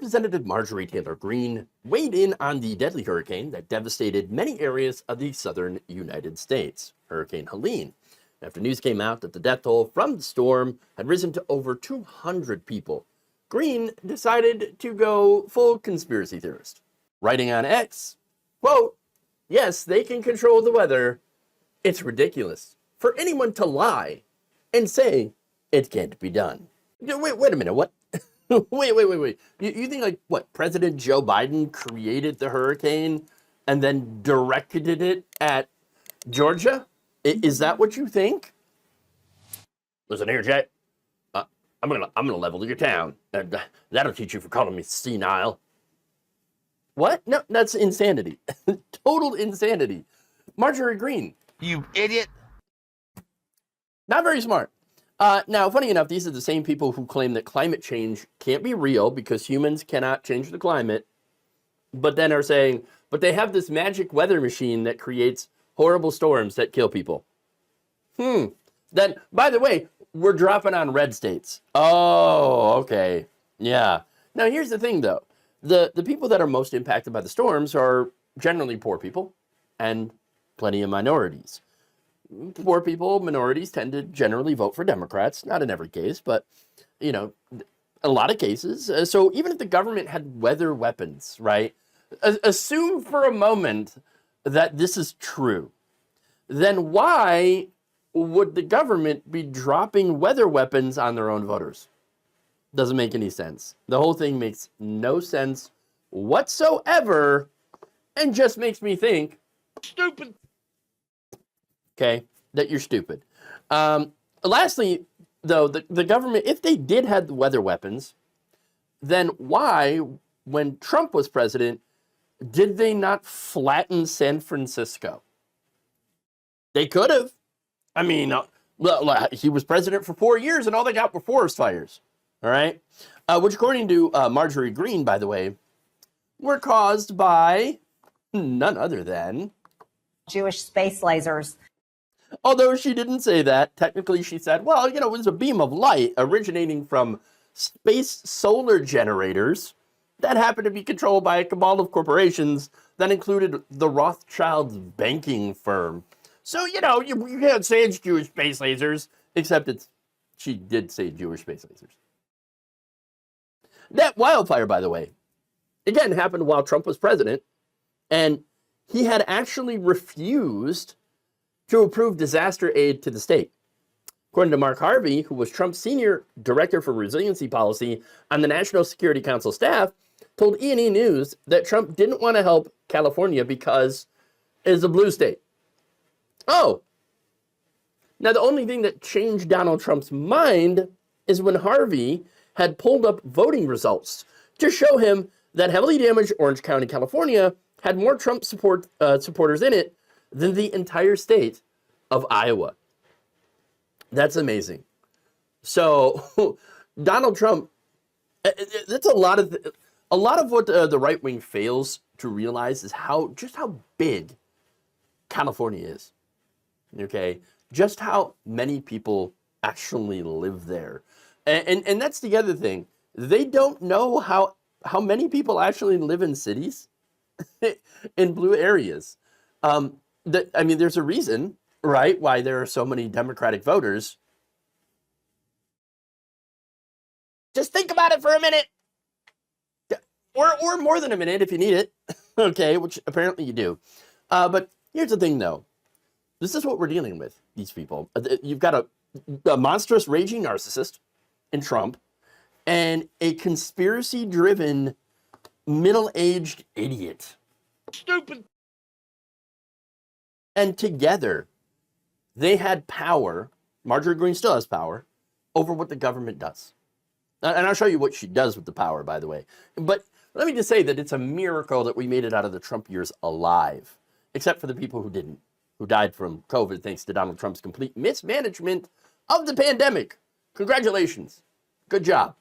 Representative Marjorie Taylor Greene weighed in on the deadly hurricane that devastated many areas of the southern United States, Hurricane Helene, after news came out that the death toll from the storm had risen to over 200 people. Greene decided to go full conspiracy theorist, writing on X, quote, "Yes, they can control the weather. It's ridiculous for anyone to lie and say it can't be done." Wait a minute, what? Wait. You think, like, what, President Joe Biden created the hurricane and then directed it at Georgia? Is that what you think? Listen here, Jay. I'm gonna level your town. That'll teach you for calling me senile. What? No, that's insanity. Total insanity. Marjorie Greene. You idiot. Not very smart. Now, funny enough, these are the same people who claim that climate change can't be real because humans cannot change the climate, but then are saying, but they have this magic weather machine that creates horrible storms that kill people. Then, by the way, we're dropping on red states. Oh, okay. Yeah. Now, here's the thing, though. The people that are most impacted by the storms are generally poor people and plenty of minorities. Poor people, minorities tend to generally vote for Democrats, not in every case, but, you know, a lot of cases. So even if the government had weather weapons, right, assume for a moment that this is true, then why would the government be dropping weather weapons on their own voters? Doesn't make any sense. The whole thing makes no sense whatsoever and just makes me think, Stupid. okay, that you're stupid. Lastly, though, the government, if they did have the weather weapons, then why, when Trump was president, did they not flatten San Francisco? They could have. I mean, he was president for 4 years and all they got were forest fires. All right? Which, according to Marjorie Greene, by the way, were caused by none other than Jewish space lasers. Although she didn't say that, technically she said, well, you know, it was a beam of light originating from space solar generators that happened to be controlled by a cabal of corporations that included the Rothschilds banking firm. So, you know, you can't say it's Jewish space lasers, except she did say Jewish space lasers. That wildfire, by the way, again, happened while Trump was president, and he had actually refused to approve disaster aid to the state. According to Mark Harvey, who was Trump's senior director for resiliency policy on the National Security Council staff, told E&E News that Trump didn't want to help California because it's a blue state. Oh. Now, the only thing that changed Donald Trump's mind is when Harvey had pulled up voting results to show him that heavily damaged Orange County, California, had more Trump supporters in it than the entire state of Iowa. That's amazing. So Donald Trump, that's a lot of what the right wing fails to realize is just how big California is. Okay, just how many people actually live there, and that's the other thing. They don't know how many people actually live in cities, in blue areas. I mean, there's a reason, right, why there are so many Democratic voters. Just think about it for a minute. Or more than a minute if you need it. Okay, which apparently you do. But here's the thing, though. This is what we're dealing with, these people. You've got a monstrous raging narcissist in Trump and a conspiracy-driven middle-aged idiot. Stupid. And together, they had power, Marjorie Greene still has power, over what the government does. And I'll show you what she does with the power, by the way. But let me just say that it's a miracle that we made it out of the Trump years alive, except for the people who didn't, who died from COVID thanks to Donald Trump's complete mismanagement of the pandemic. Congratulations. Good job.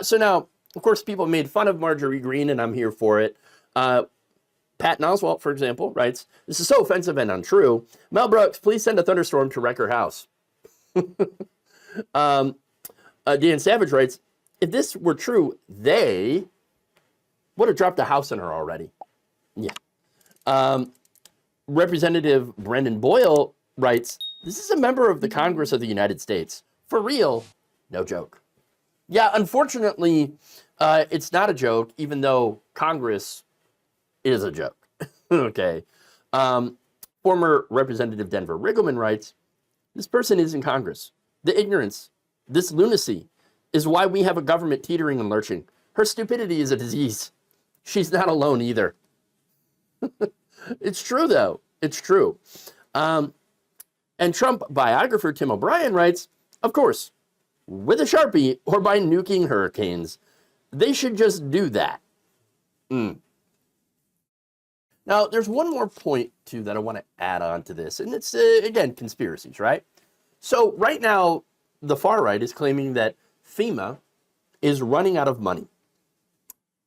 So now, of course, people made fun of Marjorie Greene, and I'm here for it. Patton Oswalt, for example, writes, "This is so offensive and untrue. Mel Brooks, please send a thunderstorm to wreck her house." Dan Savage writes, "If this were true, they," Would have dropped a house on her already. Yeah. Representative Brendan Boyle writes, this is a member of the Congress of the United States. For real, no joke. Yeah, unfortunately, it's not a joke, even though Congress is a joke. Okay. Former Representative Denver Riggleman writes, this person is in Congress. The ignorance, this lunacy, is why we have a government teetering and lurching. Her stupidity is a disease. She's not alone either. It's true, though. It's true. And Trump biographer Tim O'Brien writes, of course, with a Sharpie or by nuking hurricanes. They should just do that. Now, there's one more point, too, that I want to add on to this. And it's, again, conspiracies, right? So right now, the far right is claiming that FEMA is running out of money.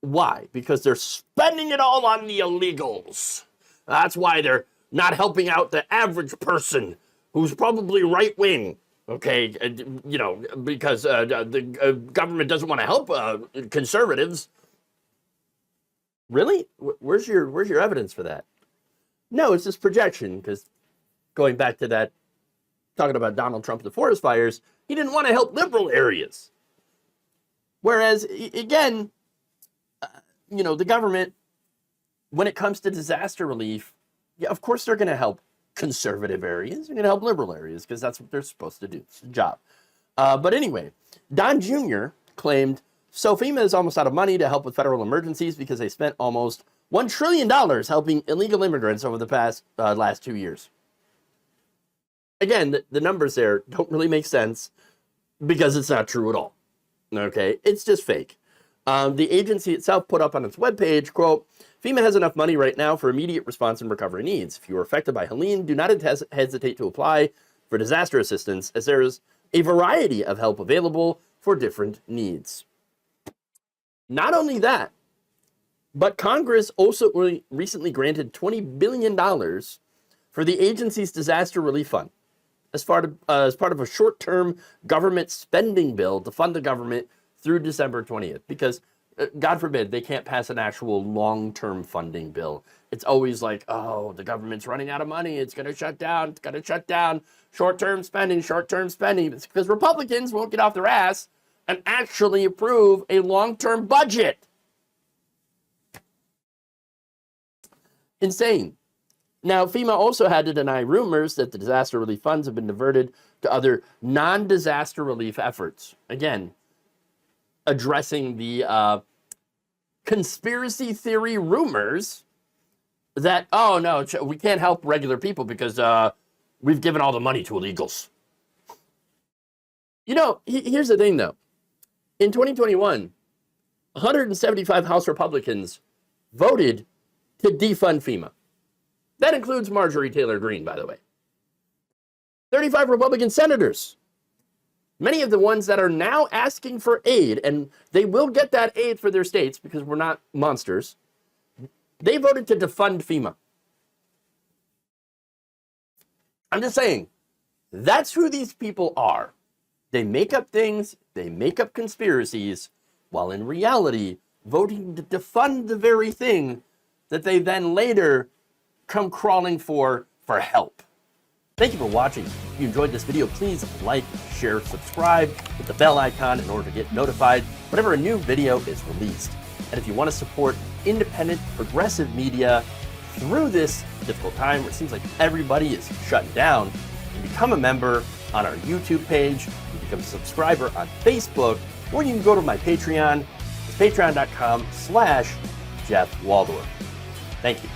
Why? Because they're spending it all on the illegals. That's why they're not helping out the average person who's probably right-wing, okay? You know, because the government doesn't want to help conservatives. Really? Where's your evidence for that? No, it's just projection, because going back to that, talking about Donald Trump and the forest fires, he didn't want to help liberal areas. Whereas, again, you know, the government, when it comes to disaster relief, yeah, of course they're going to help conservative areas. They're going to help liberal areas because that's what they're supposed to do. It's a job. But anyway, Don Jr. claimed, so FEMA is almost out of money to help with federal emergencies because they spent almost $1 trillion helping illegal immigrants over the last 2 years. Again, the numbers there don't really make sense because it's not true at all. Okay, it's just fake. The agency itself put up on its webpage, quote, FEMA has enough money right now for immediate response and recovery needs. If you were affected by Helene, do not hesitate to apply for disaster assistance, as there is a variety of help available for different needs. Not only that, but Congress also recently granted $20 billion for the agency's disaster relief fund as part of a short-term government spending bill to fund the government through December 20th, because God forbid they can't pass an actual long-term funding bill. It's always like, oh, the government's running out of money. It's going to shut down. It's going to shut down. Short-term spending, short-term spending. It's because Republicans won't get off their ass and actually approve a long-term budget. Insane. Now, FEMA also had to deny rumors that the disaster relief funds have been diverted to other non-disaster relief efforts. Again, addressing the conspiracy theory rumors that, oh, no, we can't help regular people because we've given all the money to illegals. You know, here's the thing, though. In 2021, 175 House Republicans voted to defund FEMA. That includes Marjorie Taylor Greene, by the way. 35 Republican senators, many of the ones that are now asking for aid, and they will get that aid for their states because we're not monsters, they voted to defund FEMA. I'm just saying, that's who these people are. They make up things, they make up conspiracies, while in reality, voting to defund the very thing that they then later come crawling for help. Thank you for watching. If you enjoyed this video, please like, share, subscribe, hit the bell icon in order to get notified whenever a new video is released. And if you want to support independent, progressive media through this difficult time where it seems like everybody is shutting down, you can become a member on our YouTube page, you can become a subscriber on Facebook, or you can go to my Patreon. It's patreon.com/Jeff Waldorf. Thank you.